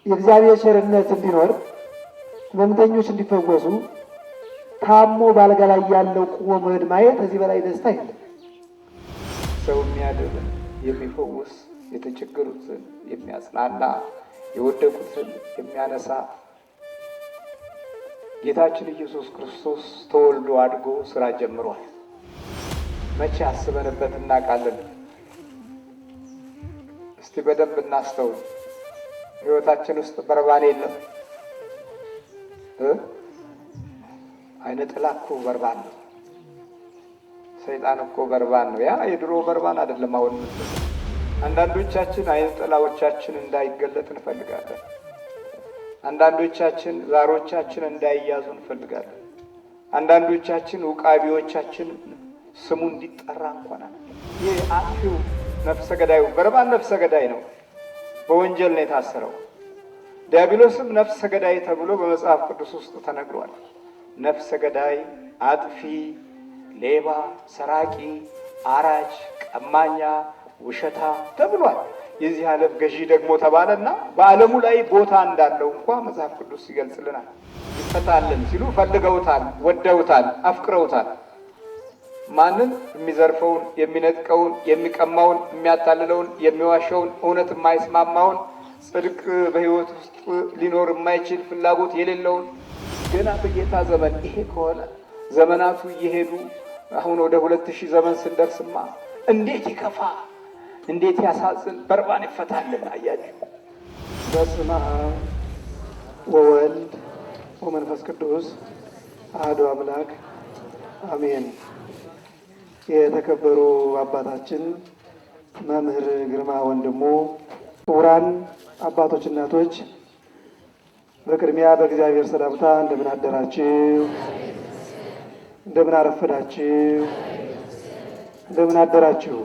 የእግዚአብሔር ቸርነት እንዲኖር ህመምተኞች እንዲፈወሱ ታሞ ባልጋ ላይ ያለው ቁሞ መሄድ ማየት ከዚህ በላይ ደስታ የለም። ሰው የሚያድን የሚፈውስ፣ የተቸገሩትን የሚያጽናና፣ የወደቁትን የሚያነሳ ጌታችን ኢየሱስ ክርስቶስ ተወልዶ አድጎ ስራ ጀምሯል። መቼ አስበንበት እናውቃለን? እስቲ በደንብ እናስተውል። ህይወታችን ውስጥ በርባን የለም። አይነ ጥላ እኮ በርባን ነው። ሰይጣን እኮ በርባን ነው። ያ የድሮ በርባን አይደለም። አሁን አንዳንዶቻችን አይነ ጥላዎቻችን እንዳይገለጥ እንፈልጋለን። አንዳንዶቻችን ዛሮቻችን እንዳይያዙ እንፈልጋለን። አንዳንዶቻችን ውቃቢዎቻችን ስሙ እንዲጠራ እንኳን ይህ አጥፊው ነፍሰ ገዳዩ በርባን ነፍሰ ገዳይ ነው። በወንጀል ነው የታሰረው። ዲያብሎስም ነፍሰ ገዳይ ተብሎ በመጽሐፍ ቅዱስ ውስጥ ተነግሯል። ነፍሰ ገዳይ፣ አጥፊ፣ ሌባ፣ ሰራቂ፣ አራጅ፣ ቀማኛ፣ ውሸታ ተብሏል። የዚህ ዓለም ገዢ ደግሞ ተባለና በዓለሙ ላይ ቦታ እንዳለው እንኳ መጽሐፍ ቅዱስ ይገልጽልናል። ይፈታልን ሲሉ ፈልገውታል፣ ወደውታል፣ አፍቅረውታል። ማንን? የሚዘርፈውን፣ የሚነጥቀውን፣ የሚቀማውን፣ የሚያታልለውን፣ የሚዋሸውን፣ እውነት የማይስማማውን፣ ጽድቅ በሕይወት ውስጥ ሊኖር የማይችል ፍላጎት የሌለውን። ገና በጌታ ዘመን ይሄ ከሆነ ዘመናቱ እየሄዱ አሁን ወደ 2000 ዘመን ስንደርስማ እንዴት ይከፋ፣ እንዴት ያሳዝን። በርባን ይፈታልን። አያችሁ። በስመ አብ ወወልድ ወመንፈስ ቅዱስ አሐዱ አምላክ አሜን። የተከበሩ አባታችን መምህር ግርማ ወንድሙ፣ ክቡራን አባቶች፣ እናቶች፣ በቅድሚያ በእግዚአብሔር ሰላምታ እንደምን አደራችሁ? እንደምን አረፈዳችሁ? እንደምን አደራችሁ?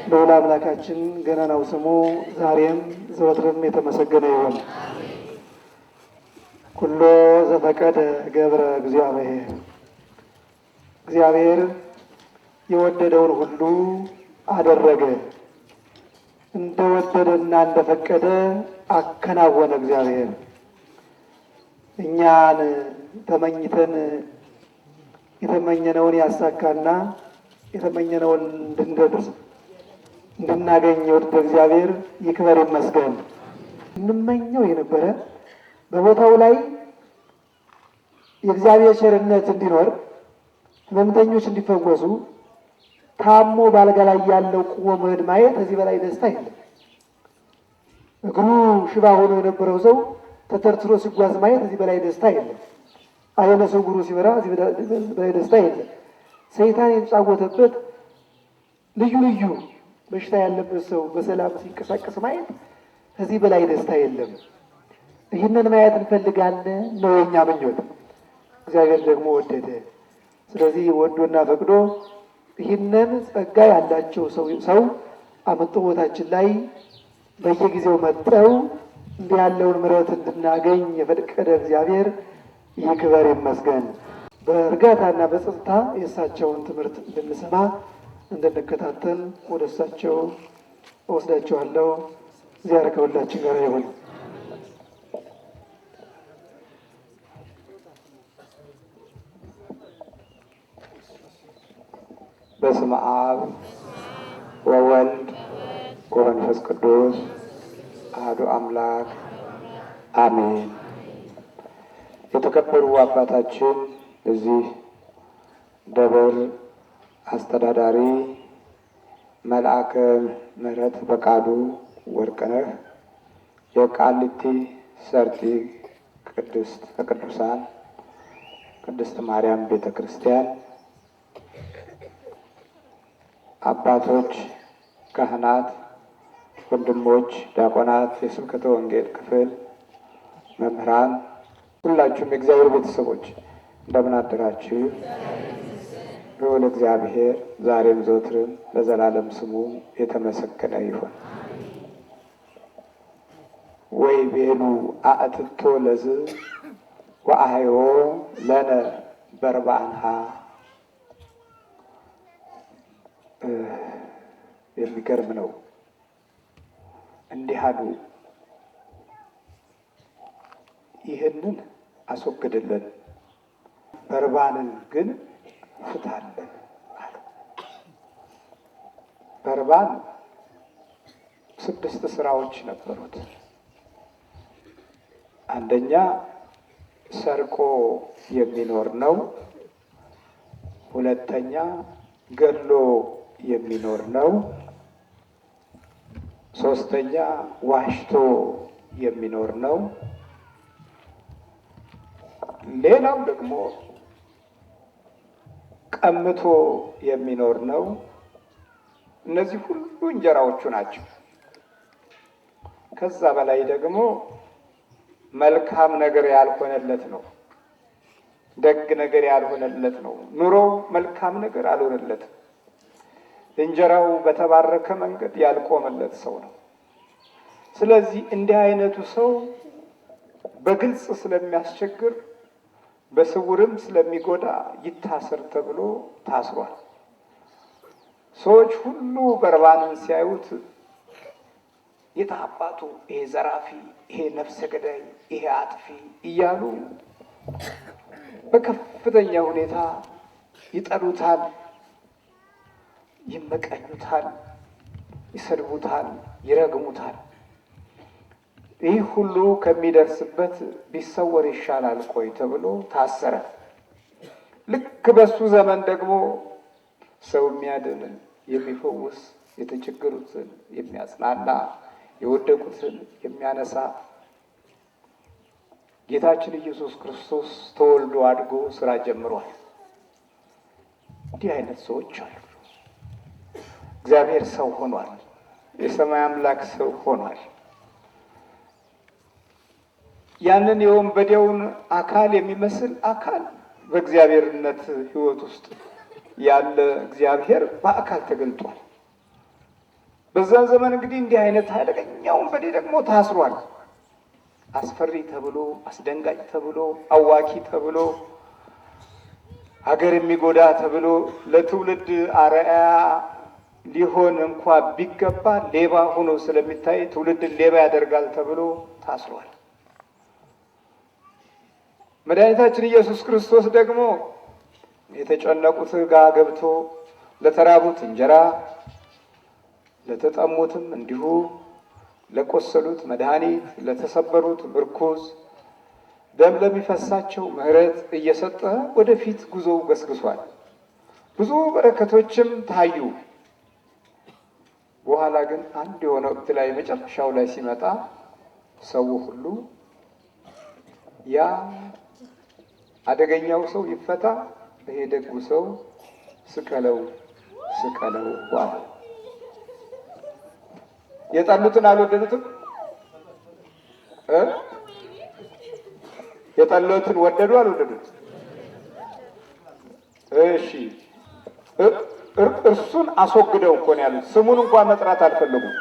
ልዑል አምላካችን ገናናው ስሙ ዛሬም ዘወትርም የተመሰገነ ይሁን። ኩሎ ዘፈቀደ ገብረ እግዚአብሔር። እግዚአብሔር የወደደውን ሁሉ አደረገ፣ እንደወደደና እንደፈቀደ አከናወነ። እግዚአብሔር እኛን ተመኝተን የተመኘነውን ያሳካና የተመኘነውን እንድንደርስ እንድናገኝ የወደደ እግዚአብሔር ይክበር ይመስገን። እንመኘው የነበረ በቦታው ላይ የእግዚአብሔር ቸርነት እንዲኖር ህመምተኞች እንዲፈወሱ ታሞ ባልጋ ላይ ያለው ቁሞ መሄድ ማየት ከዚህ በላይ ደስታ የለም። እግሩ ሽባ ሆኖ የነበረው ሰው ተተርትሮ ሲጓዝ ማየት ከዚህ በላይ ደስታ የለም። አይነ ስውሩ ሲበራ ከዚህ በላይ ደስታ የለም። ሰይጣን የተጫወተበት ልዩ ልዩ በሽታ ያለበት ሰው በሰላም ሲንቀሳቀስ ማየት ከዚህ በላይ ደስታ የለም። ይህንን ማየት እንፈልጋለን ነው የኛ ምኞት። እግዚአብሔር ደግሞ ወደደ። ስለዚህ ወዶና ፈቅዶ ይህንን ጸጋ ያላቸው ሰው አመጡ ቦታችን ላይ በየጊዜው መጠው እንዲህ ያለውን ምሕረት እንድናገኝ የፈቀደ እግዚአብሔር ይክበር ይመስገን። በእርጋታና በጸጥታ የእሳቸውን ትምህርት እንድንሰማ እንድንከታተል ወደ እሳቸው እወስዳቸዋለሁ። እግዚአብሔር ከሁላችን ጋር ይሁን። በስመ አብ ወወልድ ወመንፈስ ቅዱስ አሐዱ አምላክ አሜን። የተከበሩ አባታችን እዚህ ደብር አስተዳዳሪ መልአከ ምሕረት ፈቃዱ ወርቅነህ፣ የቃሊቲ ሰርጢ ቅዱሳን ቅድስት ማርያም ቤተ ክርስቲያን አባቶች፣ ካህናት፣ ወንድሞች፣ ዲያቆናት፣ የስብከተ ወንጌል ክፍል መምህራን፣ ሁላችሁም የእግዚአብሔር ቤተሰቦች እንደምን አደራችሁ? ልዑል እግዚአብሔር ዛሬም ዘወትርም ለዘላለም ስሙ የተመሰገነ ይሁን። ወይ ቤሉ አእትቶ ለዝ ወአህዮ ለነ በርባንሃ። የሚገርም ነው። እንዲህ አሉ ይህንን አስወግድልን፣ በርባንን ግን ፍታልን አለ። በርባን 6 ስራዎች ነበሩት። አንደኛ ሰርቆ የሚኖር ነው። ሁለተኛ ገሎ የሚኖር ነው። ሶስተኛ ዋሽቶ የሚኖር ነው። ሌላው ደግሞ ቀምቶ የሚኖር ነው። እነዚህ ሁሉ እንጀራዎቹ ናቸው። ከዛ በላይ ደግሞ መልካም ነገር ያልሆነለት ነው። ደግ ነገር ያልሆነለት ነው። ኑሮው መልካም ነገር አልሆነለትም። እንጀራው በተባረከ መንገድ ያልቆመለት ሰው ነው። ስለዚህ እንዲህ አይነቱ ሰው በግልጽ ስለሚያስቸግር በስውርም ስለሚጎዳ ይታሰር ተብሎ ታስሯል። ሰዎች ሁሉ በርባንን ሲያዩት የታባቱ ይሄ ዘራፊ፣ ይሄ ነፍሰ ገዳይ፣ ይሄ አጥፊ እያሉ በከፍተኛ ሁኔታ ይጠሉታል፣ ይመቀኙታል፣ ይሰድቡታል፣ ይረግሙታል። ይህ ሁሉ ከሚደርስበት ቢሰወር ይሻላል ቆይ ተብሎ ታሰረ። ልክ በሱ ዘመን ደግሞ ሰው የሚያድን የሚፈውስ፣ የተቸገሩትን የሚያጽናና፣ የወደቁትን የሚያነሳ ጌታችን ኢየሱስ ክርስቶስ ተወልዶ አድጎ ስራ ጀምሯል። እንዲህ አይነት ሰዎች አሉ። እግዚአብሔር ሰው ሆኗል። የሰማይ አምላክ ሰው ሆኗል። ያንን የወንበዴውን አካል የሚመስል አካል በእግዚአብሔርነት ሕይወት ውስጥ ያለ እግዚአብሔር በአካል ተገልጧል። በዛን ዘመን እንግዲህ እንዲህ አይነት አደገኛ ወንበዴ ደግሞ ታስሯል። አስፈሪ ተብሎ፣ አስደንጋጭ ተብሎ፣ አዋኪ ተብሎ፣ ሀገር የሚጎዳ ተብሎ፣ ለትውልድ አርአያ ሊሆን እንኳ ቢገባ ሌባ ሆኖ ስለሚታይ ትውልድን ሌባ ያደርጋል ተብሎ ታስሯል። መድኃኒታችን ኢየሱስ ክርስቶስ ደግሞ የተጨነቁት ጋር ገብቶ ለተራቡት እንጀራ፣ ለተጠሙትም እንዲሁ፣ ለቆሰሉት መድኃኒት፣ ለተሰበሩት ምርኩዝ፣ ደም ለሚፈሳቸው ምሕረት እየሰጠ ወደፊት ጉዞው ገስግሷል። ብዙ በረከቶችም ታዩ። በኋላ ግን አንድ የሆነ ወቅት ላይ መጨረሻው ላይ ሲመጣ ሰው ሁሉ ያ አደገኛው ሰው ይፈታ፣ ይሄ ደጉ ሰው ስቀለው ስቀለው ዋለ። የጠሉትን አልወደዱትም። የጠሉትን ወደዱ አልወደዱት? እሺ፣ እርሱን አስወግደው እኮ ነው ያሉት። ስሙን እንኳን መጥራት አልፈለጉም።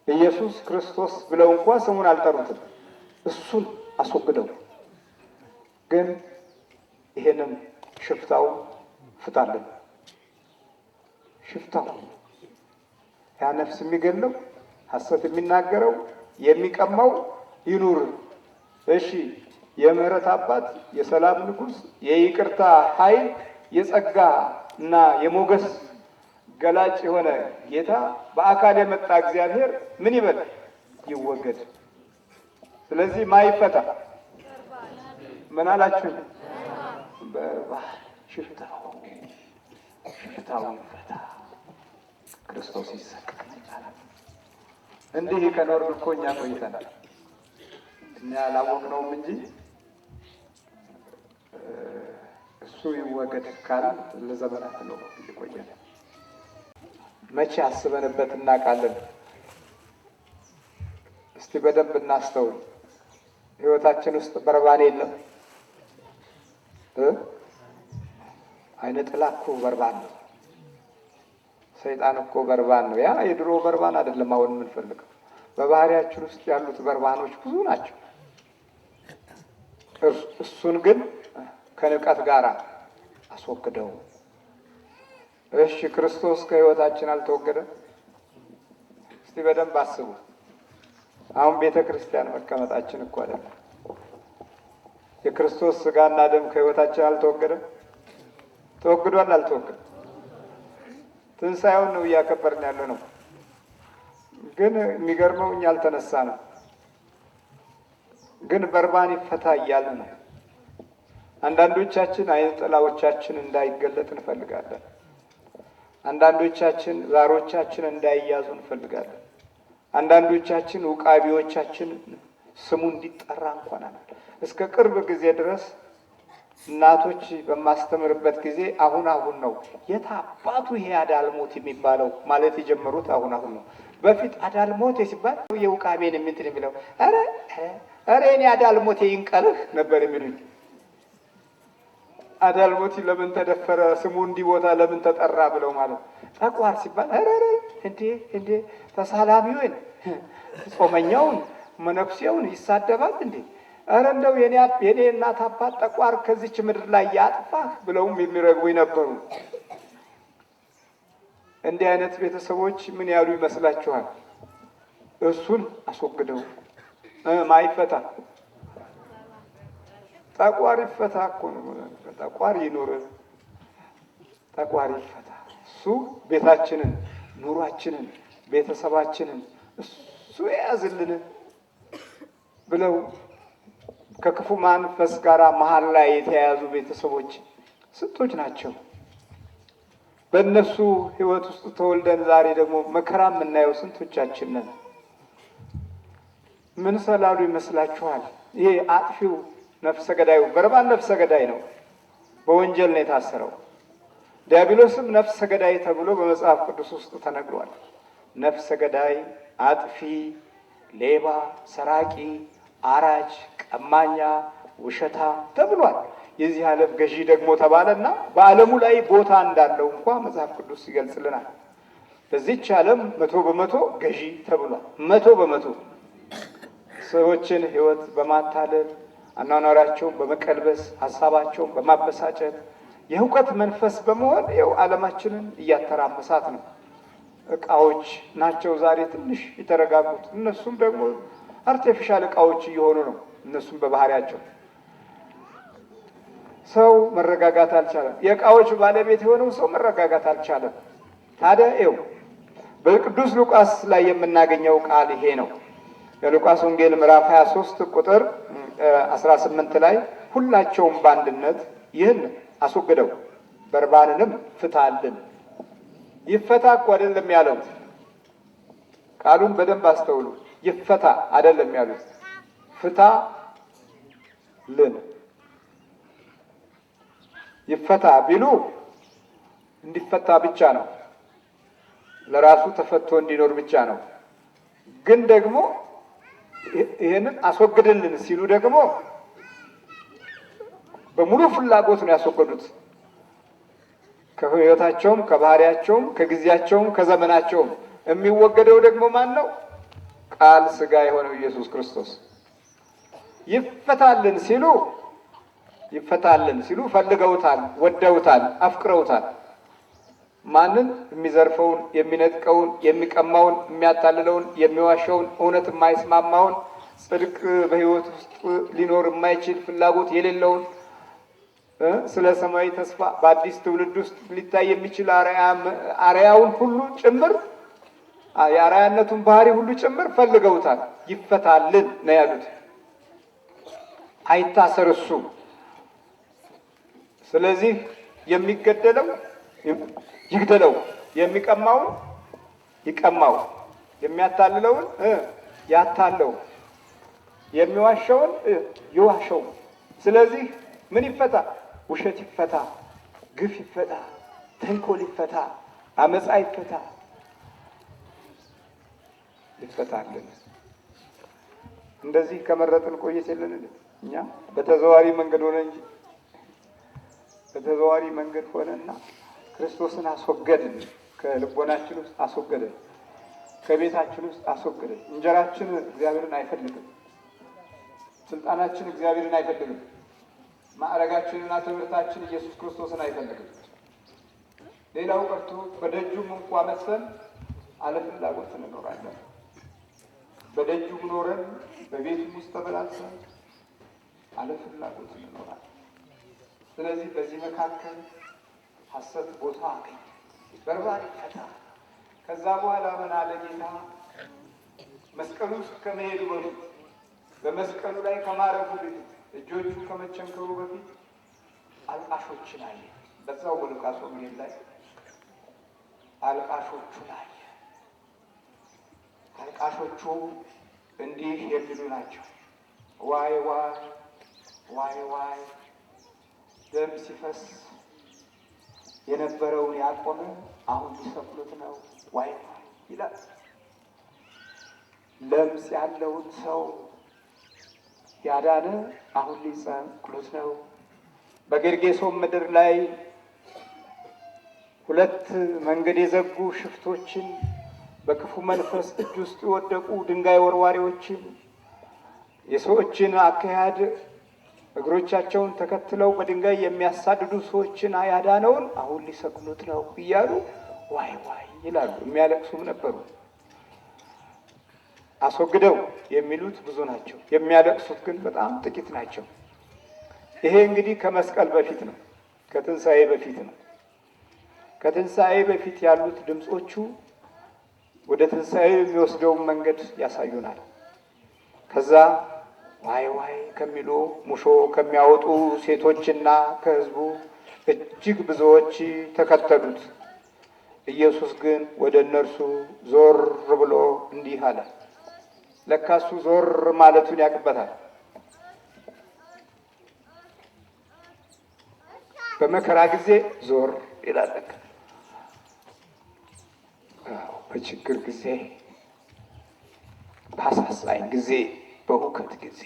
ኢየሱስ ክርስቶስ ብለው እንኳን ስሙን አልጠሩትም። እሱን አስወግደው ግን ይሄንን ሽፍታው ፍታልን። ሽፍታው ያ ነፍስ የሚገለው ሐሰት የሚናገረው የሚቀማው ይኑር። እሺ፣ የምህረት አባት፣ የሰላም ንጉሥ፣ የይቅርታ ኃይል፣ የጸጋ እና የሞገስ ገላጭ የሆነ ጌታ በአካል የመጣ እግዚአብሔር ምን ይበል? ይወገድ። ስለዚህ ማይፈታ ምን አላችሁ? ሽፍታው ይፈታ፣ ክርስቶስ ይሰቀል ይባላል። እንዲህ ከኖርን እኮ እኛ ቆይተናል። እኛ አላወቅነውም እንጂ እሱ ይወገድ ካል ለዘመናት ነው የቆየን። መቼ አስበንበት እናውቃለን? እስቲ በደንብ እናስተውል። ሕይወታችን ውስጥ በርባን የለም። አይነ ጥላ እኮ በርባን ነው። ሰይጣን እኮ በርባን ነው። ያ የድሮ በርባን አይደለም አሁን የምንፈልገው። በባህሪያችን ውስጥ ያሉት በርባኖች ብዙ ናቸው። እሱን ግን ከንቀት ጋር አስወግደው። እሺ፣ ክርስቶስ ከሕይወታችን አልተወገደም? እስቲ በደንብ አስቡ። አሁን ቤተ ክርስቲያን መቀመጣችን እኮ አይደለም። የክርስቶስ ስጋና ደም ከህይወታችን አልተወገደም? ተወግዷል? አልተወገደም? ትንሣኤውን ነው እያከበርን ያለ ነው። ግን የሚገርመው እኛ አልተነሳንም። ግን በርባን ይፈታ እያልን ነው። አንዳንዶቻችን አይነ ጥላዎቻችን እንዳይገለጥ እንፈልጋለን። አንዳንዶቻችን ዛሮቻችን እንዳይያዙ እንፈልጋለን። አንዳንዶቻችን ውቃቢዎቻችን ስሙ እንዲጠራ እንኳን እስከ ቅርብ ጊዜ ድረስ እናቶች በማስተምርበት ጊዜ አሁን ነው የት አባቱ ይሄ አዳልሞት የሚባለው ማለት የጀመሩት አሁን ነው። በፊት አዳልሞት ሲባል የውቃቤን እንትን የሚለው ኧረ እኔ አዳልሞት ይንቀልህ ነበር የሚሉኝ። አዳልሞት ለምን ተደፈረ ስሙ እንዲህ ቦታ ለምን ተጠራ ብለው ማለት። ጠቋር ሲባል እንዴ ተሳላሚውን ጾመኛውን መነኩሴውን ይሳደባል እንዴ? ኧረ እንደው የኔ እናት አባት ጠቋር ከዚች ምድር ላይ ያጥፋህ ብለውም የሚረግቡኝ ነበሩ። እንዲህ አይነት ቤተሰቦች ምን ያሉ ይመስላችኋል? እሱን አስወግደው ማይፈታ ጠቋር ይፈታ እኮ ነው። ጠቋር ይኖር፣ ጠቋር ይፈታ። እሱ ቤታችንን፣ ኑሯችንን፣ ቤተሰባችንን እሱ የያዝልን ብለው ከክፉ መንፈስ ጋር መሀል ላይ የተያያዙ ቤተሰቦች ስንቶች ናቸው? በእነሱ ሕይወት ውስጥ ተወልደን ዛሬ ደግሞ መከራ የምናየው ስንቶቻችን ነን? ምን ስላሉ ይመስላችኋል? ይሄ አጥፊው ነፍሰ ገዳዩ በርባን ነፍሰ ገዳይ ነው። በወንጀል ነው የታሰረው። ዲያብሎስም ነፍሰ ገዳይ ተብሎ በመጽሐፍ ቅዱስ ውስጥ ተነግሯል። ነፍሰ ገዳይ፣ አጥፊ፣ ሌባ፣ ሰራቂ፣ አራጅ፣ ቀማኛ፣ ውሸታ ተብሏል። የዚህ ዓለም ገዢ ደግሞ ተባለና በዓለሙ ላይ ቦታ እንዳለው እንኳ መጽሐፍ ቅዱስ ይገልጽልናል። በዚህች ዓለም 100% ገዢ ተብሏል። 100% ሰዎችን ሕይወት በማታለል አኗኗራቸውን በመቀልበስ ሀሳባቸውን በማበሳጨት የእውቀት መንፈስ በመሆን ይኸው ዓለማችንን እያተራመሳት ነው። እቃዎች ናቸው ዛሬ ትንሽ የተረጋጉት። እነሱም ደግሞ አርቲፊሻል እቃዎች እየሆኑ ነው። እነሱም በባህሪያቸው ሰው መረጋጋት አልቻለም። የእቃዎች ባለቤት የሆነው ሰው መረጋጋት አልቻለም። ታዲያ ይኸው በቅዱስ ሉቃስ ላይ የምናገኘው ቃል ይሄ ነው። የሉቃስ ወንጌል ምዕራፍ 23 ቁጥር 18 ላይ ሁላቸውም በአንድነት ይህን አስወግደው በርባንንም ፍታልን። ይፈታ እኮ አይደለም ያለው። ቃሉን በደንብ አስተውሉ። ይፈታ አይደለም ያሉት፣ ፍታ ልን። ይፈታ ቢሉ እንዲፈታ ብቻ ነው፣ ለራሱ ተፈቶ እንዲኖር ብቻ ነው። ግን ደግሞ ይሄንን አስወግድልን ሲሉ ደግሞ በሙሉ ፍላጎት ነው ያስወገዱት። ከህይወታቸውም፣ ከባህሪያቸውም፣ ከጊዜያቸውም፣ ከዘመናቸውም የሚወገደው ደግሞ ማን ነው? ቃል ስጋ የሆነው ኢየሱስ ክርስቶስ። ይፈታልን ሲሉ ፈልገውታል፣ ወደውታል፣ አፍቅረውታል። ማንን? የሚዘርፈውን፣ የሚነጥቀውን፣ የሚቀማውን፣ የሚያታልለውን፣ የሚዋሸውን፣ እውነት የማይስማማውን፣ ጽድቅ በህይወት ውስጥ ሊኖር የማይችል ፍላጎት የሌለውን፣ ስለ ሰማያዊ ተስፋ በአዲስ ትውልድ ውስጥ ሊታይ የሚችል አርያውን ሁሉ ጭምር የአርያነቱን ባህሪ ሁሉ ጭምር ፈልገውታል። ይፈታልን ነው ያሉት። አይታሰር እሱ። ስለዚህ የሚገደለው ይግደለው፣ የሚቀማውን ይቀማው፣ የሚያታልለውን ያታለው፣ የሚዋሸውን ይዋሸው። ስለዚህ ምን ይፈታ? ውሸት ይፈታ፣ ግፍ ይፈታ፣ ተንኮል ይፈታ፣ አመፃ ይፈታ። ይፈታልን። እንደዚህ ከመረጥን ቆየት የለንን እኛ በተዘዋሪ መንገድ ሆነ እንጂ በተዘዋሪ መንገድ ሆነና ክርስቶስን አስወገድን። ከልቦናችን ውስጥ አስወገድን። ከቤታችን ውስጥ አስወገድን። እንጀራችን እግዚአብሔርን አይፈልግም። ስልጣናችን እግዚአብሔርን አይፈልግም። ማዕረጋችንና ትምህርታችን ኢየሱስ ክርስቶስን አይፈልግም። ሌላው ቀርቶ በደጁም እንኳ መጥተን አለ ፍላጎት እንኖራለን። በደጁም ኖረን በቤቱም ውስጥ ተበላልሰን አለ ፍላጎት እንኖራለን። ስለዚህ በዚህ መካከል ሐሰት ቦታ አገኘ፣ በርባሪ ፈታ። ከዛ በኋላ ምን አለ ጌታ? መስቀሉ ውስጥ ከመሄዱ በፊት በመስቀሉ ላይ ከማረፉ በፊት እጆቹ ከመቸንከሩ በፊት አልቃሾችን አየ። በዛው በሉቃስ ወንጌል ላይ አልቃሾቹን አየ። አልቃሾቹ እንዲህ የሚሉ ናቸው። ዋይ ዋይ ዋይ ዋይ፣ ደም ሲፈስ የነበረውን ያቆመ አሁን ሊሰቅሉት ነው ዋይ ዋይ ይላል። ለምጽ ያለውን ሰው ያዳነ አሁን ሊሰቅሉት ነው። በጌርጌሶን ምድር ላይ ሁለት መንገድ የዘጉ ሽፍቶችን፣ በክፉ መንፈስ እጅ ውስጥ የወደቁ ድንጋይ ወርዋሪዎችን፣ የሰዎችን አካሄድ እግሮቻቸውን ተከትለው በድንጋይ የሚያሳድዱ ሰዎችን ያዳነውን አሁን ሊሰቅሉት ነው እያሉ ዋይ ዋይ ይላሉ። የሚያለቅሱም ነበሩ። አስወግደው የሚሉት ብዙ ናቸው፣ የሚያለቅሱት ግን በጣም ጥቂት ናቸው። ይሄ እንግዲህ ከመስቀል በፊት ነው፣ ከትንሣኤ በፊት ነው። ከትንሣኤ በፊት ያሉት ድምፆቹ ወደ ትንሣኤ የሚወስደውን መንገድ ያሳዩናል። ከዛ ዋይ ዋይ ከሚሉ ሙሾ ከሚያወጡ ሴቶችና ከሕዝቡ እጅግ ብዙዎች ተከተሉት። ኢየሱስ ግን ወደ እነርሱ ዞር ብሎ እንዲህ አለ። ለካሱ ዞር ማለቱን ያቅበታል። በመከራ ጊዜ ዞር ይላል። በችግር ጊዜ፣ በአሳዛኝ ጊዜ፣ በሁከት ጊዜ፣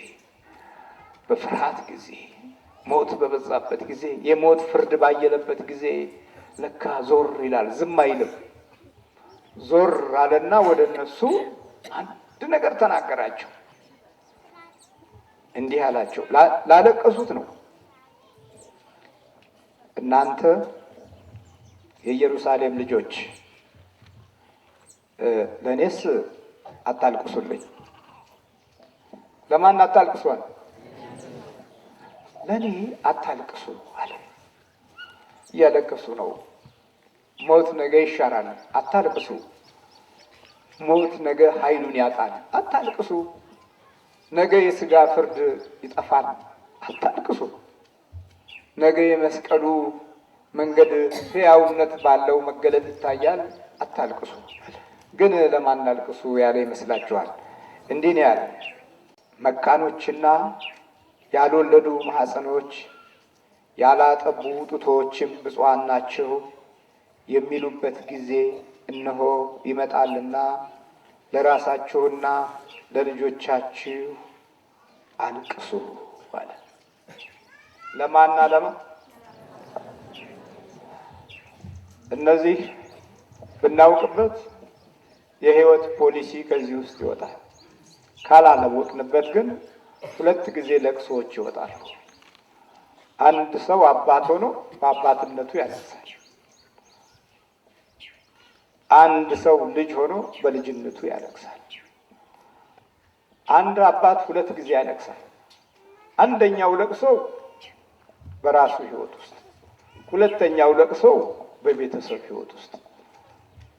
በፍርሃት ጊዜ፣ ሞት በበዛበት ጊዜ፣ የሞት ፍርድ ባየለበት ጊዜ ለካ ዞር ይላል። ዝም አይልም። ዞር አለና ወደ እነሱ አንድ ነገር ተናገራቸው። እንዲህ አላቸው፣ ላለቀሱት ነው። እናንተ የኢየሩሳሌም ልጆች ለእኔስ አታልቅሱልኝ። ለማን አታልቅሷል? ለእኔ አታልቅሱ አለ። እያለቀሱ ነው። ሞት ነገ ይሻራል፣ አታልቅሱ። ሞት ነገ ኃይሉን ያጣል፣ አታልቅሱ። ነገ የሥጋ ፍርድ ይጠፋል፣ አታልቅሱ። ነገ የመስቀሉ መንገድ ሕያውነት ባለው መገለጥ ይታያል፣ አታልቅሱ። ግን ለማን አልቅሱ ያለ ይመስላችኋል? እንዲህ ነው ያለ፣ መካኖችና ያልወለዱ ማኅፀኖች ያላጠቡ ጡቶችም ብፁዓን ናቸው የሚሉበት ጊዜ እነሆ ይመጣልና ለራሳችሁና ለልጆቻችሁ አልቅሱ አለ። ለማና ለማ? እነዚህ ብናውቅበት የሕይወት ፖሊሲ ከዚህ ውስጥ ይወጣል። ካላወቅንበት ግን ሁለት ጊዜ ለቅሶዎች ይወጣሉ። አንድ ሰው አባት ሆኖ በአባትነቱ ያለቅሳል። አንድ ሰው ልጅ ሆኖ በልጅነቱ ያለቅሳል። አንድ አባት ሁለት ጊዜ ያለቅሳል። አንደኛው ለቅሶ በራሱ ሕይወት ውስጥ፣ ሁለተኛው ለቅሶ በቤተሰብ ሕይወት ውስጥ።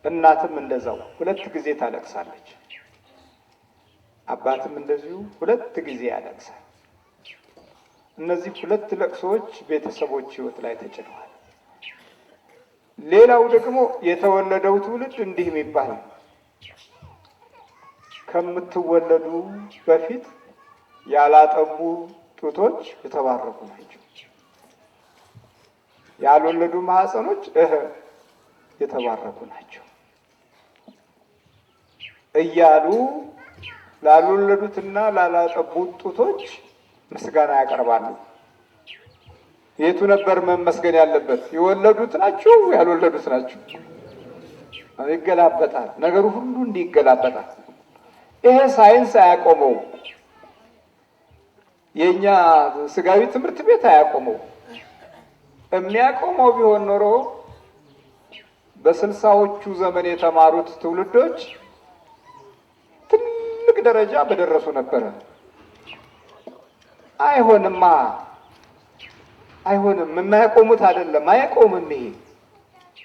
እናትም እንደዛው ሁለት ጊዜ ታለቅሳለች። አባትም እንደዚሁ ሁለት ጊዜ ያለቅሳል። እነዚህ ሁለት ለቅሶዎች ቤተሰቦች ሕይወት ላይ ተጭነዋል። ሌላው ደግሞ የተወለደው ትውልድ እንዲህ የሚባል ከምትወለዱ በፊት ያላጠቡ ጡቶች የተባረኩ ናቸው፣ ያልወለዱ ማኅፀኖች የተባረኩ ናቸው እያሉ ላልወለዱትና ላላጠቡት ጡቶች ምስጋና ያቀርባሉ። የቱ ነበር መመስገን ያለበት? የወለዱት ናቸው ያልወለዱት ናቸው? ይገላበጣል። ነገሩ ሁሉ እንዲህ ይገላበጣል። ይሄ ሳይንስ አያቆመው፣ የእኛ ስጋዊ ትምህርት ቤት አያቆመው። የሚያቆመው ቢሆን ኖሮ በስልሳዎቹ ዘመን የተማሩት ትውልዶች ትልቅ ደረጃ በደረሱ ነበረ። አይሆንማ፣ አይሆንም። የማያቆሙት አይደለም፣ አይቆምም።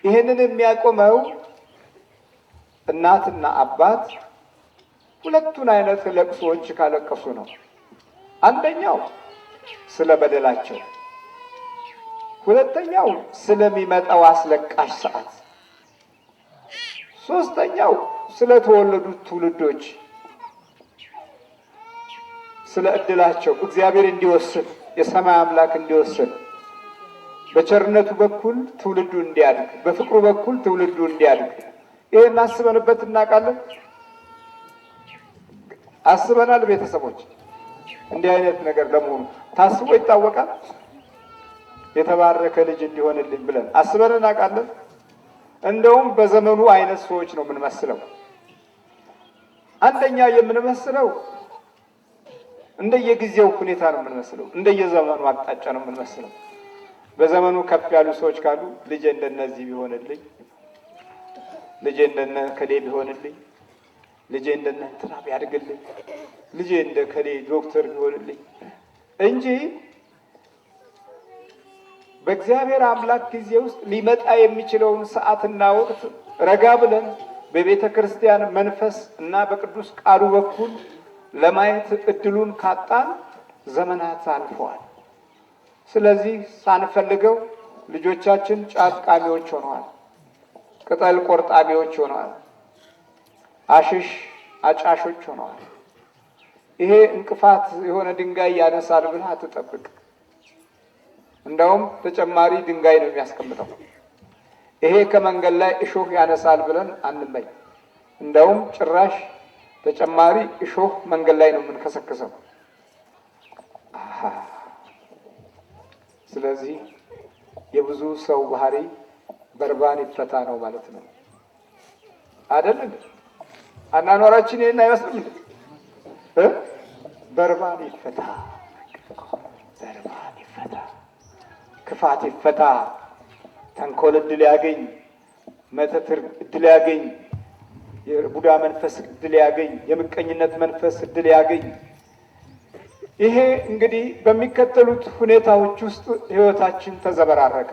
ይሄንን የሚያቆመው እናትና አባት ሁለቱን አይነት ለቅሶዎች ካለቀሱ ነው። አንደኛው ስለ በደላቸው፣ ሁለተኛው ስለሚመጣው አስለቃሽ ሰዓት፣ ሶስተኛው ስለተወለዱት ትውልዶች፣ ስለ እድላቸው እግዚአብሔር እንዲወስን፣ የሰማይ አምላክ እንዲወስን፣ በቸርነቱ በኩል ትውልዱ እንዲያድግ፣ በፍቅሩ በኩል ትውልዱ እንዲያድግ። ይሄን አስበንበት እናውቃለን? አስበናል? ቤተሰቦች እንዲህ አይነት ነገር ለመሆኑ ታስቦ ይታወቃል? የተባረከ ልጅ እንዲሆንልኝ ብለን አስበን እናውቃለን? እንደውም በዘመኑ አይነት ሰዎች ነው የምንመስለው። አንደኛ የምንመስለው እንደየጊዜው ሁኔታ ነው የምንመስለው፣ እንደየዘመኑ አቅጣጫ ነው የምንመስለው። በዘመኑ ከፍ ያሉ ሰዎች ካሉ ልጄ እንደነዚህ ቢሆንልኝ፣ ልጄ እንደነ ከሌ ቢሆንልኝ፣ ልጄ እንደነ እንትና ቢያድግልኝ፣ ልጄ እንደ ከሌ ዶክተር ቢሆንልኝ እንጂ በእግዚአብሔር አምላክ ጊዜ ውስጥ ሊመጣ የሚችለውን ሰዓትና ወቅት ረጋ ብለን በቤተ ክርስቲያን መንፈስ እና በቅዱስ ቃሉ በኩል ለማየት እድሉን ካጣን ዘመናት አልፈዋል። ስለዚህ ሳንፈልገው ልጆቻችን ጫት ቃሚዎች ሆነዋል፣ ቅጠል ቆርጣሚዎች ሆነዋል፣ አሽሽ አጫሾች ሆነዋል። ይሄ እንቅፋት የሆነ ድንጋይ ያነሳል ብለህ አትጠብቅ። እንደውም ተጨማሪ ድንጋይ ነው የሚያስቀምጠው። ይሄ ከመንገድ ላይ እሾህ ያነሳል ብለን አንመኝ። እንደውም ጭራሽ ተጨማሪ እሾህ መንገድ ላይ ነው የምንከሰክሰው። ስለዚህ የብዙ ሰው ባህሪ በርባን ይፈታ ነው ማለት ነው አይደል? አናኗራችን ይሄን አይመስልም እንዴ? በርባን ይፈታ፣ በርባን ይፈታ፣ ክፋት ይፈታ፣ ተንኮል እድል ያገኝ፣ መተትር እድል ያገኝ፣ የቡዳ መንፈስ እድል ያገኝ፣ የምቀኝነት መንፈስ እድል ያገኝ። ይሄ እንግዲህ በሚከተሉት ሁኔታዎች ውስጥ ህይወታችን ተዘበራረቀ።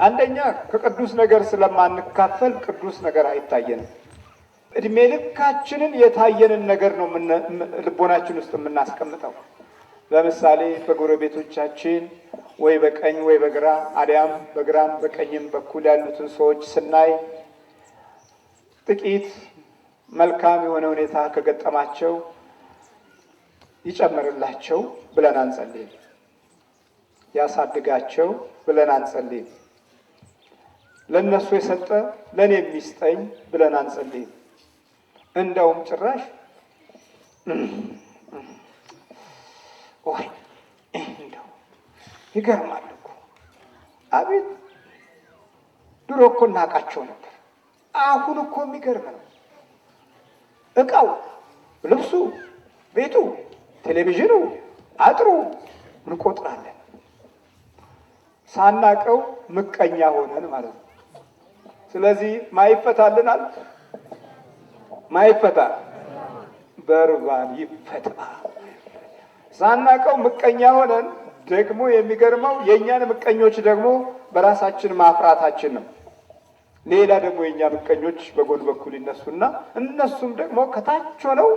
አንደኛ ከቅዱስ ነገር ስለማንካፈል ቅዱስ ነገር አይታየንም። እድሜ ልካችንን የታየንን ነገር ነው ልቦናችን ውስጥ የምናስቀምጠው። ለምሳሌ በጎረቤቶቻችን ወይ በቀኝ ወይ በግራ አዲያም በግራም በቀኝም በኩል ያሉትን ሰዎች ስናይ ጥቂት መልካም የሆነ ሁኔታ ከገጠማቸው ይጨምርላቸው ብለን አንጸልይም፣ ያሳድጋቸው ብለን አንጸልይም፣ ለነሱ የሰጠ ለኔ የሚስጠኝ ብለን አንጸልይም። እንደውም ጭራሽ ወይ እንደው ይገርማል እኮ አቤት ድሮ እኮ እናውቃቸው ነበር፣ አሁን እኮ የሚገርም ነው። እቃው፣ ልብሱ፣ ቤቱ፣ ቴሌቪዥኑ፣ አጥሩ እንቆጥራለን። ሳናቀው ምቀኛ ሆነን ማለት ነው። ስለዚህ ማይፈታልናል፣ ማይፈታ በርባን ይፈታ። ሳናቀው ምቀኛ ሆነን ደግሞ የሚገርመው የእኛን ምቀኞች ደግሞ በራሳችን ማፍራታችን ነው። ሌላ ደግሞ የእኛ ምቀኞች በጎን በኩል ይነሱና እነሱም ደግሞ ከታች ሆነው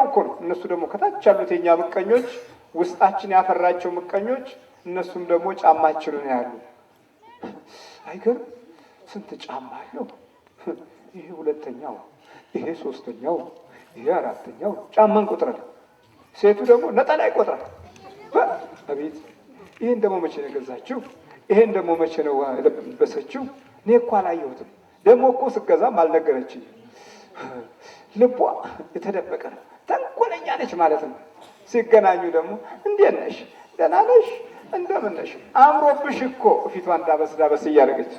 እኮ ነው። እነሱ ደግሞ ከታች ያሉት የእኛ ምቀኞች ውስጣችን ያፈራቸው ምቀኞች እነሱም ደግሞ ጫማችንን ያሉ። አይገርም? ስንት ጫማ አለው? ይሄ ሁለተኛው፣ ይሄ ሶስተኛው፣ ይሄ አራተኛው ጫማን ቁጥራል። ሴቱ ደግሞ ነጠላ ይቆጥራል። አቤት! ይሄን ደግሞ መቼ ነው የገዛችው? ይሄን ደግሞ መቼ ነው ለበሰችው? እኔ እኮ አላየሁትም። ደግሞ እኮ ስገዛም አልነገረችኝ። ልቧ የተደበቀ ነው። ተንኮለኛ ነች ማለት ነው። ሲገናኙ ደግሞ እንዴት ነሽ? ደህና ነሽ? እንደምን ነሽ? አምሮብሽ እኮ ፊቷን ዳበስ እያደረገች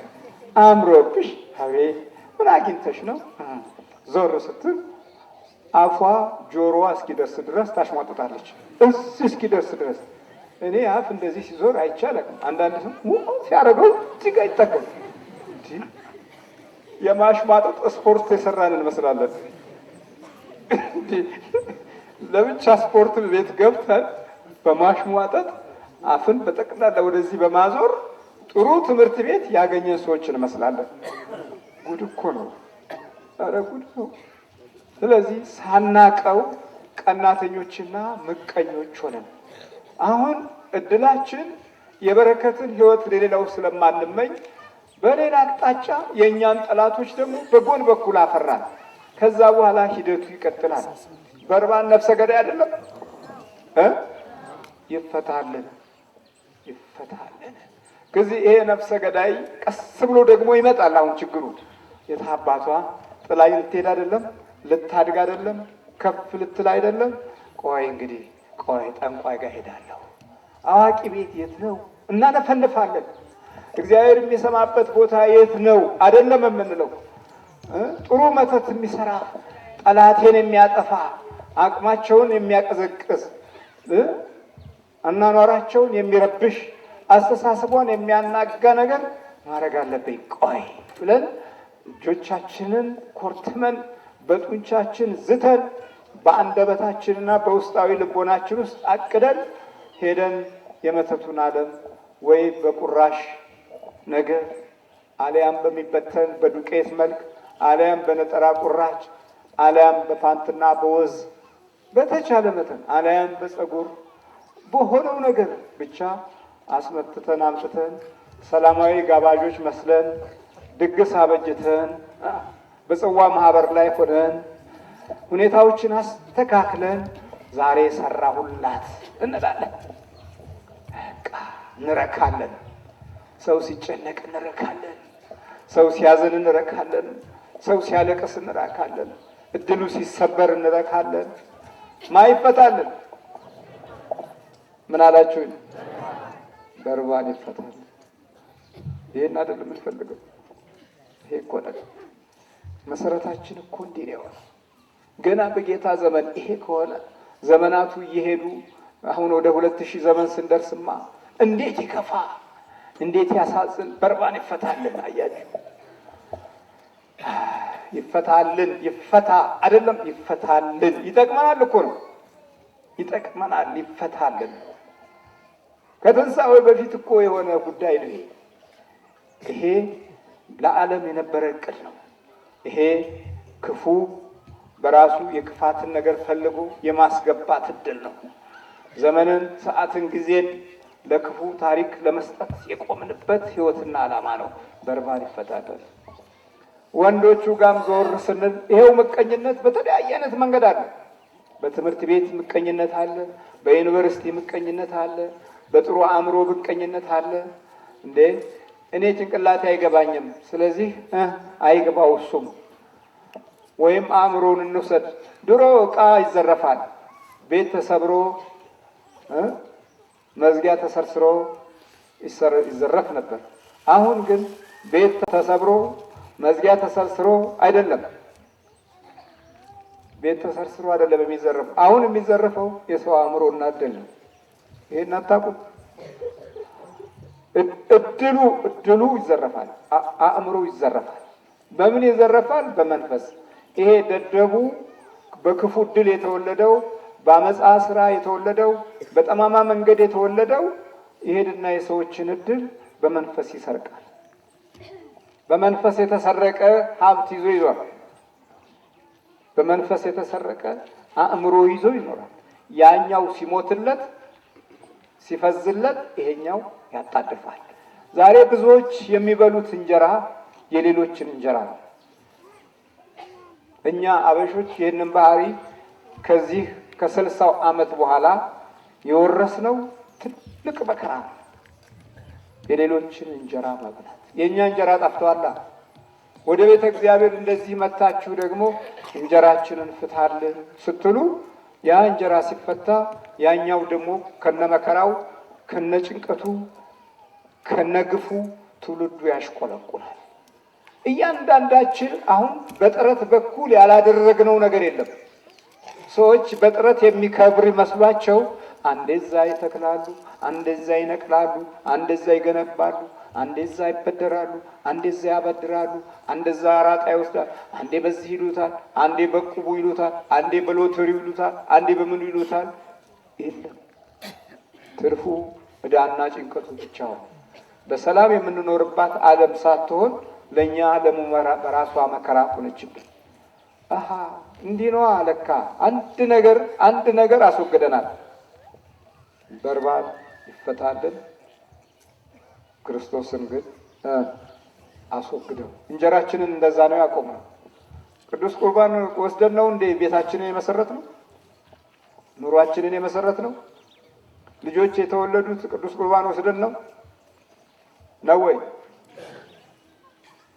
አምሮብሽ። አቤት! ምን አግኝተሽ ነው? ዞር ስትል አፏ ጆሮዋ እስኪደርስ ድረስ ታሽሟጥጣለች። እስኪደርስ ድረስ እኔ አፍ እንደዚህ ሲዞር አይቻልም። አንዳንድ ሰው ሲያደርገው እጅግ አይጠቀም። የማሽሟጠጥ ስፖርት የሰራን እንመስላለን። ለብቻ ስፖርት ቤት ገብተን በማሽሟጠጥ አፍን በጠቅላላ ወደዚህ በማዞር ጥሩ ትምህርት ቤት ያገኘን ሰዎች እንመስላለን። ጉድ እኮ ነው። ኧረ ጉድ ነው። ስለዚህ ሳናቀው ቀናተኞችና ምቀኞች ሆነን አሁን እድላችን የበረከትን ሕይወት ለሌላው ስለማንመኝ በሌላ አቅጣጫ የእኛን ጠላቶች ደግሞ በጎን በኩል አፈራን። ከዛ በኋላ ሂደቱ ይቀጥላል። በርባን ነፍሰ ገዳይ አይደለም? ይፈታልን ይፈታልን። ከዚህ ይሄ ነፍሰ ገዳይ ቀስ ብሎ ደግሞ ይመጣል። አሁን ችግሩ የታባቷ ጥላይ ልትሄድ አይደለም፣ ልታድግ አይደለም፣ ከፍ ልትል አይደለም። ቆይ እንግዲህ ቆይ ጠንቋይ ጋር ሄዳለሁ። አዋቂ ቤት የት ነው? እናነፈንፋለን። እግዚአብሔር የሚሰማበት ቦታ የት ነው? አይደለም የምንለው። ጥሩ መተት የሚሰራ ጠላቴን የሚያጠፋ አቅማቸውን የሚያቀዘቅዝ አኗኗራቸውን የሚረብሽ አስተሳሰቧን የሚያናጋ ነገር ማድረግ አለብኝ። ቆይ ብለን እጆቻችንን ኮርትመን በጡንቻችን ዝተን በአንደበታችንና በውስጣዊ ልቦናችን ውስጥ አቅደን ሄደን የመተቱን ዓለም ወይ በቁራሽ ነገር አለያም በሚበተን በዱቄት መልክ አለያም በነጠራ ቁራጭ አለያም በፓንትና በወዝ በተቻለ መጠን አለያም በፀጉር በሆነው ነገር ብቻ አስመትተን አምጥተን ሰላማዊ ጋባዦች መስለን ድግስ አበጅተን በጽዋ ማህበር ላይ ሆነን ሁኔታዎችን አስተካክለን ዛሬ ሰራሁላት እንላለን። በቃ እንረካለን። ሰው ሲጨነቅ እንረካለን። ሰው ሲያዝን እንረካለን። ሰው ሲያለቅስ እንረካለን። እድሉ ሲሰበር እንረካለን። ማይፈታልን ምን አላችሁኝ? በርባን ይፈታል። ይሄን አይደለም የምንፈልገው። ይሄ እኮ ነገር መሰረታችን እኮ እንዲህ ነው። ገና በጌታ ዘመን ይሄ ከሆነ ዘመናቱ እየሄዱ አሁን ወደ 2000 ዘመን ስንደርስማ እንዴት ይከፋ፣ እንዴት ያሳዝን። በርባን ይፈታልን። አያችሁ፣ ይፈታልን። ይፈታ አይደለም ይፈታልን። ይጠቅመናል እኮ ነው። ይጠቅመናል። ይፈታልን። ከትንሣኤው በፊት እኮ የሆነ ጉዳይ ነው። ይሄ ለዓለም የነበረ እቅድ ነው። ይሄ ክፉ በራሱ የክፋትን ነገር ፈልጎ የማስገባት እድል ነው። ዘመንን፣ ሰዓትን፣ ጊዜን ለክፉ ታሪክ ለመስጠት የቆምንበት ህይወትና ዓላማ ነው። በርባን ይፈታልን። ወንዶቹ ጋም ዞር ስንል ይሄው ምቀኝነት በተለያየ አይነት መንገድ አለ። በትምህርት ቤት ምቀኝነት አለ። በዩኒቨርሲቲ ምቀኝነት አለ። በጥሩ አእምሮ ምቀኝነት አለ። እንዴ እኔ ጭንቅላቴ አይገባኝም፣ ስለዚህ አይገባው እሱም። ወይም አእምሮን እንውሰድ። ድሮ ዕቃ ይዘረፋል፣ ቤት ተሰብሮ መዝጊያ ተሰርስሮ ይዘረፍ ነበር። አሁን ግን ቤት ተሰብሮ መዝጊያ ተሰርስሮ አይደለም፣ ቤት ተሰርስሮ አይደለም የሚዘረፍ። አሁን የሚዘረፈው የሰው አእምሮ እና እድል ነው። ይሄን አታውቁም? እድሉ ይዘረፋል፣ አእምሮ ይዘረፋል። በምን ይዘረፋል? በመንፈስ። ይሄ ደደቡ በክፉ እድል የተወለደው በአመፃ ስራ የተወለደው በጠማማ መንገድ የተወለደው ይሄድና የሰዎችን እድል በመንፈስ ይሰርቃል። በመንፈስ የተሰረቀ ሀብት ይዞ ይዞራል። በመንፈስ የተሰረቀ አእምሮ ይዞ ይኖራል። ያኛው ሲሞትለት ሲፈዝለት ይሄኛው ያጣድፋል። ዛሬ ብዙዎች የሚበሉት እንጀራ የሌሎችን እንጀራ ነው። እኛ አበሾች ይህንን ባህሪ ከዚህ ከ60 ዓመት በኋላ የወረስነው ትልቅ መከራ ነው። የሌሎችን እንጀራ መብላት። የእኛ እንጀራ ጠፍቷላ። ወደ ቤተ እግዚአብሔር እንደዚህ መታችሁ ደግሞ እንጀራችንን ፍታልን ስትሉ ያ እንጀራ ሲፈታ ያኛው ደግሞ ከነመከራው ከነጭንቀቱ ከነግፉ ትውልዱ ያሽቆለቁላል። እያንዳንዳችን አሁን በጥረት በኩል ያላደረግነው ነገር የለም። ሰዎች በጥረት የሚከብር ይመስሏቸው አንዴዛ ይተክላሉ፣ አንዴዛ ይነቅላሉ፣ አንዴዛ ይገነባሉ፣ አንዴ እዛ ይበደራሉ፣ አንዴ እዛ ያበድራሉ፣ አንዴ እዛ አራጣ ይወስዳል፣ አንዴ በዚህ ይሉታል፣ አንዴ በቁቡ ይሉታል፣ አንዴ በሎተሪው ይሉታል፣ አንዴ በምኑ ይሉታል። የለም ትርፉ ዕዳና ጭንቀቱ ብቻ ነው። በሰላም የምንኖርባት ዓለም ሳትሆን ለእኛ ዓለሙ በራሷ መከራ ሆነችብን። አሃ እንዲህ ነዋ ለካ። አንድ ነገር አስወግደናል። በርባን ይፈታልን፣ ክርስቶስን ግን አስወግደው። እንጀራችንን እንደዛ ነው ያቆምነው። ቅዱስ ቁርባን ወስደን ነው እንደ ቤታችንን የመሰረት ነው፣ ኑሯችንን የመሰረት ነው። ልጆች የተወለዱት ቅዱስ ቁርባን ወስደን ነው ወይ?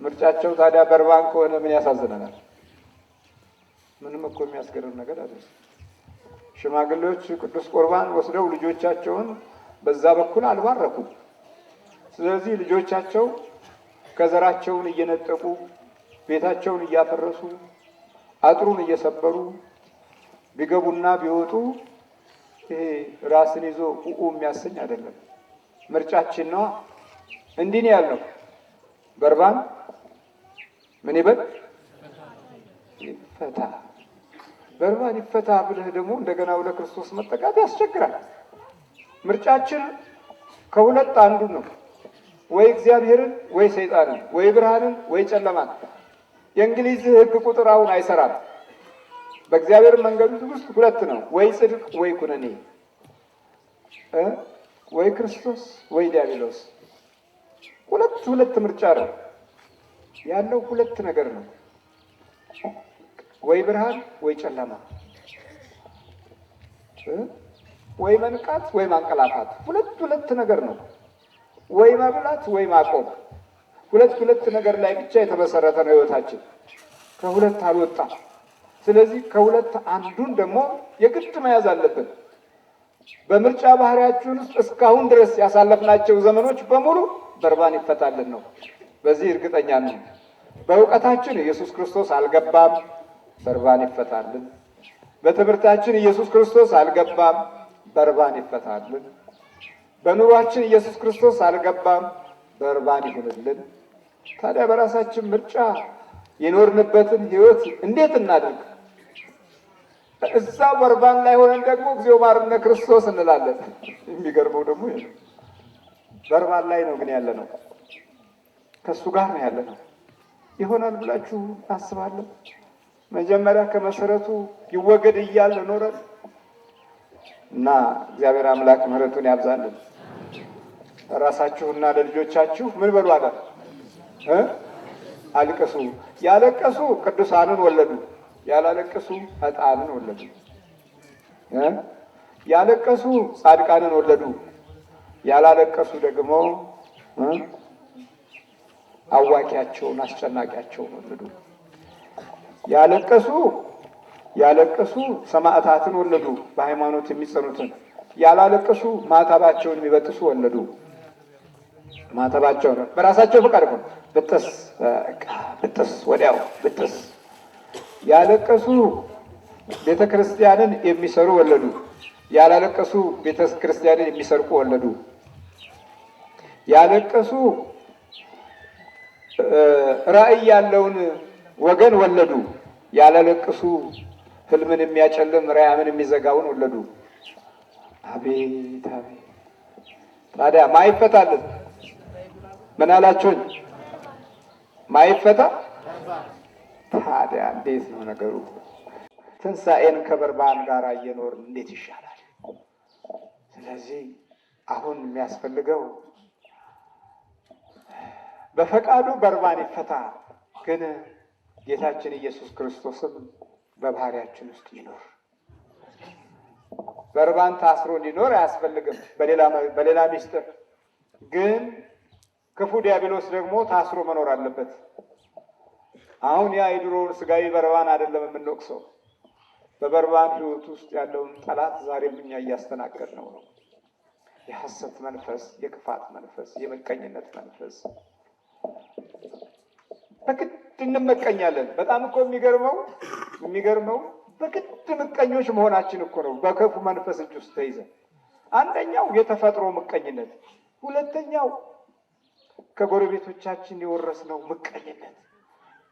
ምርጫቸው ታዲያ በርባን ከሆነ ምን ያሳዝነናል? ምንም እኮ የሚያስገርም ነገር አይደለም። ሽማግሌዎች ቅዱስ ቁርባን ወስደው ልጆቻቸውን በዛ በኩል አልባረኩም። ስለዚህ ልጆቻቸው ከዘራቸውን እየነጠቁ ቤታቸውን እያፈረሱ አጥሩን እየሰበሩ ቢገቡና ቢወጡ ይሄ ራስን ይዞ ኡኡ የሚያሰኝ አይደለም። ምርጫችን ነው። እንዲህ ነው ያልነው። በርባን ምን ይበል? ይፈታ። በርባን ይፈታ ብለህ ደግሞ እንደገና ወደ ክርስቶስ መጠቃት ያስቸግራል። ምርጫችን ከሁለት አንዱ ነው። ወይ እግዚአብሔርን ወይ ሰይጣንን፣ ወይ ብርሃንን ወይ ጨለማን። የእንግሊዝ ሕግ ቁጥር አሁን አይሰራም። በእግዚአብሔር መንገድ ውስጥ ሁለት ነው፣ ወይ ጽድቅ ወይ ኩነኔ፣ ወይ ክርስቶስ ወይ ዲያብሎስ። ሁለት ምርጫ ነው ያለው። ሁለት ነገር ነው፣ ወይ ብርሃን ወይ ጨለማ፣ ወይ መንቃት ወይ ማንቀላፋት። ሁለት ነገር ነው፣ ወይ መብላት ወይ ማቆም። ሁለት ነገር ላይ ብቻ የተመሰረተ ነው ህይወታችን። ከሁለት አልወጣም። ስለዚህ ከሁለት አንዱን ደግሞ የግድ መያዝ አለብን። በምርጫ ባህሪያችን ውስጥ እስካሁን ድረስ ያሳለፍናቸው ዘመኖች በሙሉ በርባን ይፈታልን ነው። በዚህ እርግጠኛ ነን። በእውቀታችን ኢየሱስ ክርስቶስ አልገባም፣ በርባን ይፈታልን። በትምህርታችን ኢየሱስ ክርስቶስ አልገባም፣ በርባን ይፈታልን። በኑሯችን ኢየሱስ ክርስቶስ አልገባም፣ በርባን ይሁንልን። ታዲያ በራሳችን ምርጫ የኖርንበትን ህይወት እንዴት እናድርግ? እዛ በርባን ላይ ሆነን ደግሞ እግዚኦ ማርነ ክርስቶስ እንላለን። የሚገርመው ደግሞ በርባን ላይ ነው ግን ያለ ነው፣ ከእሱ ጋር ነው ያለ ነው። ይሆናል ብላችሁ አስባለሁ? መጀመሪያ ከመሰረቱ ይወገድ እያለ ኖረን እና እግዚአብሔር አምላክ ምሕረቱን ያብዛልን። ለራሳችሁና ለልጆቻችሁ ምን በሉ አለ? አልቅሱ። ያለቀሱ ቅዱሳንን ወለዱ፣ ያላለቀሱ ኃጥአንን ወለዱ። ያለቀሱ ጻድቃንን ወለዱ፣ ያላለቀሱ ደግሞ አዋቂያቸውን አስጨናቂያቸውን ወለዱ። ያለቀሱ ሰማዕታትን ወለዱ፣ በሃይማኖት የሚጸኑትን። ያላለቀሱ ማተባቸውን የሚበጥሱ ወለዱ። ማተባቸውን በራሳቸው ፈቃድ ነው ብጥስ ወዲያው ብጥስ። ያለቀሱ ቤተ ክርስቲያንን የሚሰሩ ወለዱ፣ ያላለቀሱ ቤተ ክርስቲያንን የሚሰርቁ ወለዱ። ያለቀሱ ራዕይ ያለውን ወገን ወለዱ፣ ያላለቀሱ ህልምን የሚያጨልም ራዕይን የሚዘጋውን ወለዱ። አቤት አቤት! ታዲያ ማይፈታልን? ምን አላችሁኝ? ማይፈታ ታዲያ እንዴት ነው ነገሩ? ትንሣኤን ከበርባን ጋር እየኖርን እንዴት ይሻላል? ስለዚህ አሁን የሚያስፈልገው በፈቃዱ በርባን ይፈታ፣ ግን ጌታችን ኢየሱስ ክርስቶስም በባህሪያችን ውስጥ ይኖር። በርባን ታስሮ እንዲኖር አያስፈልግም። በሌላ ሚስጥር ግን ክፉ ዲያብሎስ ደግሞ ታስሮ መኖር አለበት። አሁን ያ የድሮውን ስጋዊ በርባን አይደለም የምንወቅሰው። በበርባን ህይወት ውስጥ ያለውን ጠላት ዛሬም እኛ እያስተናገድ ነው። የሐሰት መንፈስ፣ የክፋት መንፈስ፣ የምቀኝነት መንፈስ። በግድ እንመቀኛለን። በጣም እኮ የሚገርመው በግድ ምቀኞች መሆናችን እኮ ነው። በክፉ መንፈስ እጅ ውስጥ ተይዘን፣ አንደኛው የተፈጥሮ ምቀኝነት፣ ሁለተኛው ከጎረቤቶቻችን የወረስነው ምቀኝነት፣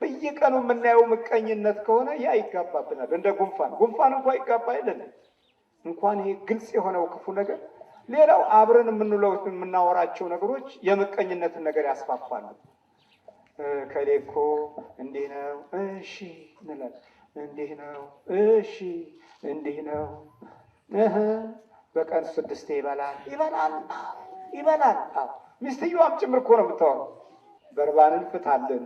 በየቀኑ የምናየው ምቀኝነት ከሆነ ያ ይጋባብናል። እንደ ጉንፋን እንኳን ይጋባ አይደለም እንኳን ይሄ ግልጽ የሆነው ክፉ ነገር፣ ሌላው አብረን የምናወራቸው ነገሮች የምቀኝነትን ነገር ያስፋፋሉ። ከሌ እኮ እንዲህ ነው፣ እሺ እንላለን። እንዲህ ነው፣ እሺ እንዲህ ነው። በቀን 6 ይበላል። ሚስትየዋም ጭምር እኮ ነው የምታወራው። በርባንን ፍታልን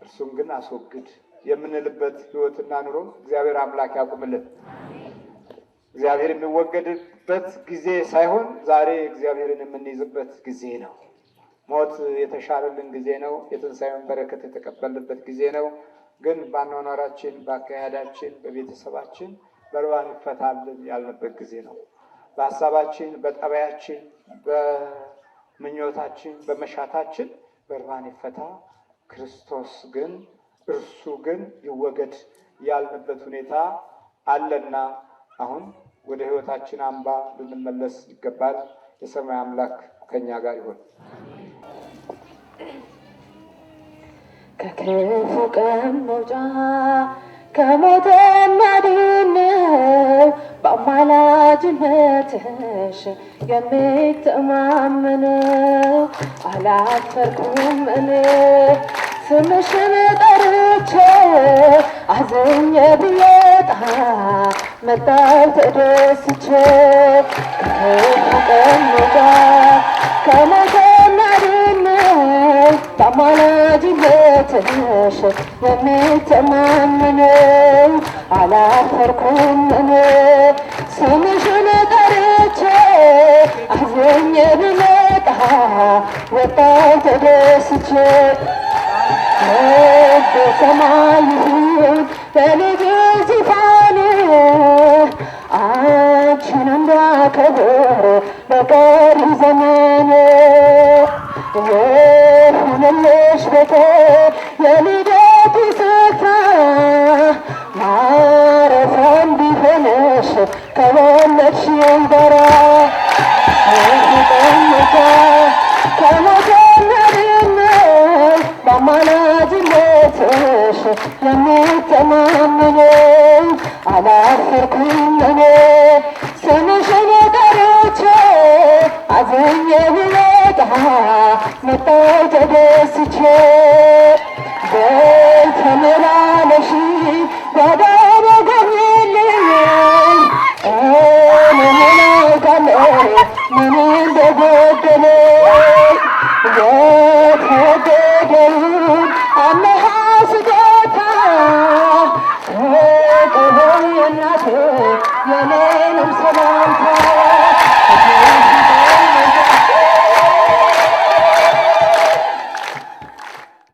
እርሱም ግን አስወግድ የምንልበት ሕይወትና ኑሮ እግዚአብሔር አምላክ ያቁምልን። እግዚአብሔር የሚወገድበት ጊዜ ሳይሆን ዛሬ እግዚአብሔርን የምንይዝበት ጊዜ ነው። ሞት የተሻረልን ጊዜ ነው። የትንሣኤውን በረከት የተቀበልንበት ጊዜ ነው። ግን በአኗኗራችን፣ በአካሄዳችን፣ በቤተሰባችን በርባን ይፈታልን ያልንበት ጊዜ ነው። በሀሳባችን፣ በጠባያችን፣ በምኞታችን፣ በመሻታችን በርባን ይፈታ፣ ክርስቶስ ግን እርሱ ግን ይወገድ ያልንበት ሁኔታ አለና አሁን ወደ ሕይወታችን አምባ ልንመለስ ይገባል። የሰማይ አምላክ ከኛ ጋር ይሁን። ከክፉ ቀን መውጫ ከሞት የሚያድነው በአማላጅነትሽ የምተማመነው አላፈርኩም እኔ ስምሽን ጠርቼ አዝኜ ብወጣ መጣሁ ተደስቼ ከክፉ ቀን መውጫ ከሞት የሚያድነው በአማላጅነትሽ የምተማመነው አላፈርኩም እኔ ስምሽን ጠርቼ አዝኜ ብመጣ ወጣሁ ተደስቼ በሰማይ ይሁን በልጅ ዙፋን አንቺን እንዳከብር በቀሪ ዘመን ይሁንልሽ ቤቴ የልደቱ ስፍራ ማረፊያ እንዲሆንሽ ከወለድሽኝ ጋራ ከሞት የሚያድነው በአማላጅነትሽ የምተማመነው አላፈርኩም እኔ ስምሽን ጠርቼ አዝኜ ብወጣ መጣሁ ተደስቼ በይ ተመላለሺ ጓዳዬን ጎብኚልኝ እኔ አውቃለሁ ምን እንደጎደለኝ የተወደደውን አምሃ ስጦታ ከቆየ እናቴ የኔ